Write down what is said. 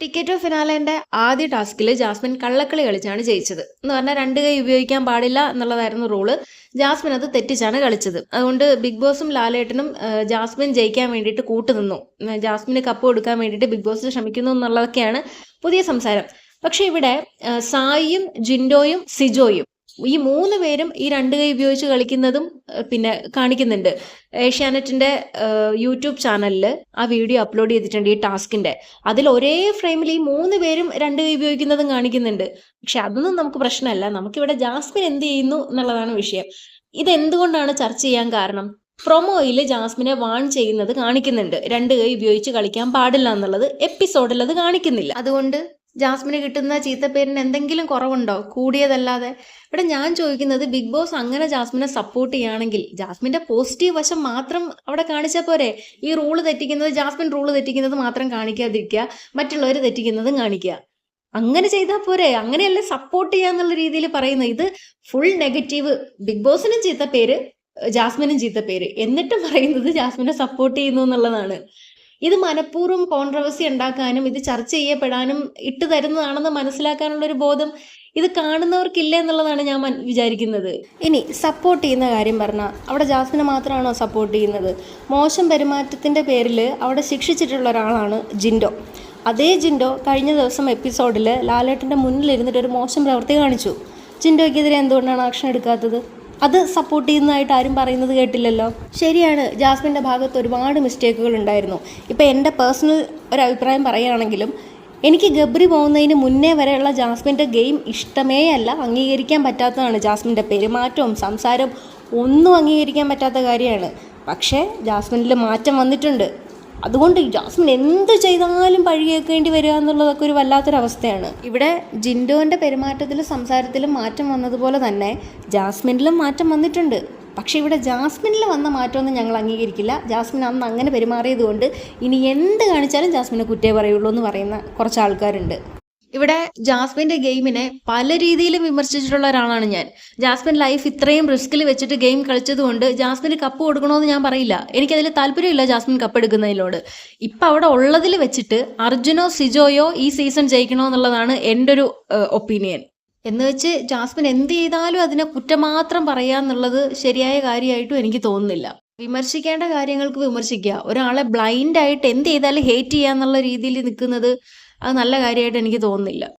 Ticket of ഫിനാലേന്റെ ആദ്യ ടാസ്കിൽ Jasmine കള്ളക്കളി കളിച്ചാണ് ജയിച്ചത് എന്ന് പറഞ്ഞാൽ രണ്ട് കൈ ഉപയോഗിക്കാൻ പാടില്ല എന്നുള്ളതായിരുന്നു റൂള്. ജാസ്മിൻ അത് തെറ്റിച്ചാണ് കളിച്ചത്. അതുകൊണ്ട് ബിഗ് ബോസും ലാലേട്ടനും ജാസ്മിൻ ജയിക്കാൻ വേണ്ടിയിട്ട് കൂട്ടുനിന്നു. ജാസ്മിന് കപ്പ് കൊടുക്കാൻ വേണ്ടിയിട്ട് ബിഗ് ബോസ് ശ്രമിക്കുന്നു എന്നുള്ളതൊക്കെയാണ് പുതിയ സംസാരം. പക്ഷെ ഇവിടെ സായിയും ജിൻഡോയും സിജോയും ഈ മൂന്ന് പേരും ഈ രണ്ട് കൈ ഉപയോഗിച്ച് കളിക്കുന്നതും പിന്നെ കാണിക്കുന്നുണ്ട്. ഏഷ്യാനെറ്റിന്റെ യൂട്യൂബ് ചാനലിൽ ആ വീഡിയോ അപ്ലോഡ് ചെയ്തിട്ടുണ്ട് ഈ ടാസ്കിന്റെ. അതിൽ ഒരേ ഫ്രെയിമിൽ ഈ മൂന്ന് പേരും രണ്ട് കൈ ഉപയോഗിക്കുന്നതും കാണിക്കുന്നുണ്ട്. പക്ഷെ അതൊന്നും നമുക്ക് പ്രശ്നമല്ല. നമുക്കിവിടെ ജാസ്മിൻ എന്ത് ചെയ്യുന്നു എന്നുള്ളതാണ് വിഷയം. ഇതെന്തുകൊണ്ടാണ് ചർച്ച ചെയ്യാൻ കാരണം? പ്രൊമോയിൽ ജാസ്മിനെ വാൺ ചെയ്യുന്നത് കാണിക്കുന്നുണ്ട്, രണ്ട് കൈ ഉപയോഗിച്ച് കളിക്കാൻ പാടില്ല എന്നുള്ളത്. എപ്പിസോഡിൽ അത് കാണിക്കുന്നില്ല. അതുകൊണ്ട് ജാസ്മിന് കിട്ടുന്ന ചീത്തപ്പേരിന് എന്തെങ്കിലും കുറവുണ്ടോ? കൂടിയതല്ലാതെ. ഇവിടെ ഞാൻ ചോദിക്കുന്നത്, ബിഗ് ബോസ് അങ്ങനെ ജാസ്മിനെ സപ്പോർട്ട് ചെയ്യുകയാണെങ്കിൽ ജാസ്മിന്റെ പോസിറ്റീവ് വശം മാത്രം അവിടെ കാണിച്ചാൽ പോരെ? ഈ റൂള് തെറ്റിക്കുന്നത്, ജാസ്മിൻ റൂള് തെറ്റിക്കുന്നത് മാത്രം കാണിക്കാതിരിക്കുക, മറ്റുള്ളവർ തെറ്റിക്കുന്നതും കാണിക്കുക. അങ്ങനെ ചെയ്താൽ പോരെ? അങ്ങനെയല്ലേ സപ്പോർട്ട് ചെയ്യാന്നുള്ള രീതിയിൽ പറയുന്നത്. ഇത് ഫുൾ നെഗറ്റീവ്. ബിഗ് ബോസിനും ചീത്തപ്പേര്, ജാസ്മിനും ചീത്തപ്പേര്, എന്നിട്ടും പറയുന്നത് ജാസ്മിനെ സപ്പോർട്ട് ചെയ്യുന്നു എന്നുള്ളതാണ്. ഇത് മനഃപൂർവ്വം കോൺട്രവേഴ്സി ഉണ്ടാക്കാനും ഇത് ചർച്ച ചെയ്യപ്പെടാനും ഇട്ട് തരുന്നതാണെന്ന് മനസ്സിലാക്കാനുള്ള ഒരു ബോധം ഇത് കാണുന്നവർക്കില്ല എന്നുള്ളതാണ് ഞാൻ വിചാരിക്കുന്നത്. ഇനി സപ്പോർട്ട് ചെയ്യുന്ന കാര്യം പറഞ്ഞാൽ, അവിടെ ജാസ്മിനെ മാത്രമാണോ സപ്പോർട്ട് ചെയ്യുന്നത്? മോശം പെരുമാറ്റത്തിൻ്റെ പേരിൽ അവിടെ ശിക്ഷിച്ചിട്ടുള്ള ഒരാളാണ് ജിൻഡോ. അതേ ജിൻഡോ കഴിഞ്ഞ ദിവസം എപ്പിസോഡിൽ ലാലേട്ടൻ്റെ മുന്നിലിരുന്നിട്ട് ഒരു മോശം പ്രവൃത്തി കാണിച്ചു. ജിൻഡോയ്ക്കെതിരെ എന്തുകൊണ്ടാണ് ആക്ഷൻ എടുക്കാത്തത്? അത് സപ്പോർട്ട് ചെയ്യുന്നതായിട്ട് ആരും പറയുന്നത് കേട്ടില്ലല്ലോ. ശരിയാണ്, ജാസ്മിൻ്റെ ഭാഗത്ത് ഒരുപാട് മിസ്റ്റേക്കുകൾ ഉണ്ടായിരുന്നു. ഇപ്പം എൻ്റെ പേഴ്സണൽ ഒരു അഭിപ്രായം പറയുകയാണെങ്കിലും, എനിക്ക് ഗബ്രി പോകുന്നതിന് മുന്നേ വരെയുള്ള ജാസ്മിൻ്റെ ഗെയിം ഇഷ്ടമേ അല്ല, അംഗീകരിക്കാൻ പറ്റാത്തതാണ്. ജാസ്മിൻ്റെ പെരുമാറ്റവും സംസാരവും ഒന്നും അംഗീകരിക്കാൻ പറ്റാത്ത കാര്യമാണ്. പക്ഷേ ജാസ്മിനിൽ മാറ്റം വന്നിട്ടുണ്ട്. അതുകൊണ്ട് ജാസ്മിൻ എന്ത് ചെയ്താലും പഴി കേൾക്കേണ്ടി വരിക എന്നുള്ളതൊക്കെ ഒരു വല്ലാത്തൊരവസ്ഥയാണ്. ഇവിടെ ജിൻഡോൻ്റെ പെരുമാറ്റത്തിലും സംസാരത്തിലും മാറ്റം വന്നതുപോലെ തന്നെ ജാസ്മിനിലും മാറ്റം വന്നിട്ടുണ്ട്. പക്ഷേ ഇവിടെ ജാസ്മിനിൽ വന്ന മാറ്റമൊന്നും ഞങ്ങൾ അംഗീകരിക്കില്ല. ജാസ്മിൻ അന്ന് അങ്ങനെ പെരുമാറിയത് കൊണ്ട് ഇനി എന്ത് കാണിച്ചാലും ജാസ്മിനെ കുറ്റേ പറയുള്ളൂ എന്ന് പറയുന്ന കുറച്ച് ആൾക്കാരുണ്ട്. ഇവിടെ ജാസ്മിന്റെ ഗെയിമിനെ പല രീതിയിലും വിമർശിച്ചിട്ടുള്ള ഒരാളാണ് ഞാൻ. ജാസ്മിൻ ലൈഫ് ഇത്രയും റിസ്കിൽ വെച്ചിട്ട് ഗെയിം കളിച്ചതുകൊണ്ട് ജാസ്മിന് കപ്പ് കൊടുക്കണമെന്ന് ഞാൻ പറയില്ല. എനിക്കതിൽ താല്പര്യമില്ല ജാസ്മിൻ കപ്പ് എടുക്കുന്നതിനോട്. ഇപ്പം അവിടെ ഉള്ളതിൽ വെച്ചിട്ട് അർജുനോ സിജോയോ ഈ സീസൺ ജയിക്കണോ എന്നുള്ളതാണ് എൻ്റെ ഒരു ഒപ്പീനിയൻ. എന്ന് വെച്ച് ജാസ്മിൻ എന്ത് ചെയ്താലും അതിനെ കുറ്റം മാത്രം പറയാന്നുള്ളത് ശരിയായ കാര്യമായിട്ടും എനിക്ക് തോന്നുന്നില്ല. വിമർശിക്കേണ്ട കാര്യങ്ങൾക്ക് വിമർശിക്കുക. ഒരാളെ ബ്ലൈൻഡായിട്ട് എന്ത് ചെയ്താലും ഹേറ്റ് ചെയ്യാന്നുള്ള രീതിയിൽ നിൽക്കുന്നത് അത് നല്ല കാര്യമായിട്ട് എനിക്ക് തോന്നുന്നില്ല.